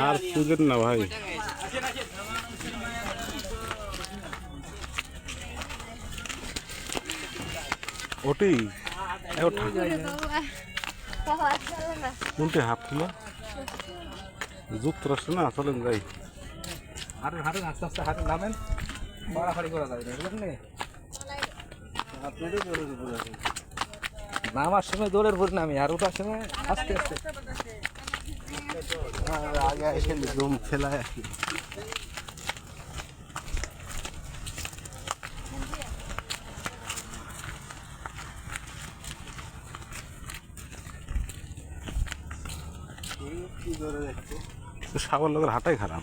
আর তুলেন না ভাই। ওটি কোনটি হাফ ছিল যুক্তরাষ্ট্র না চলেন যাই। হাঁটেন হাঁটেন আস্তে আস্তে হাঁটেন নামেন বাড়াবাড়ি করা যাবে না বুঝলেন নামার সময় দৌড়ের পর নামি আর ওঠার সময় আস্তে আস্তে আগে এসে জুম ফেলায় সাগর লোকের হাঁটাই খারাপ।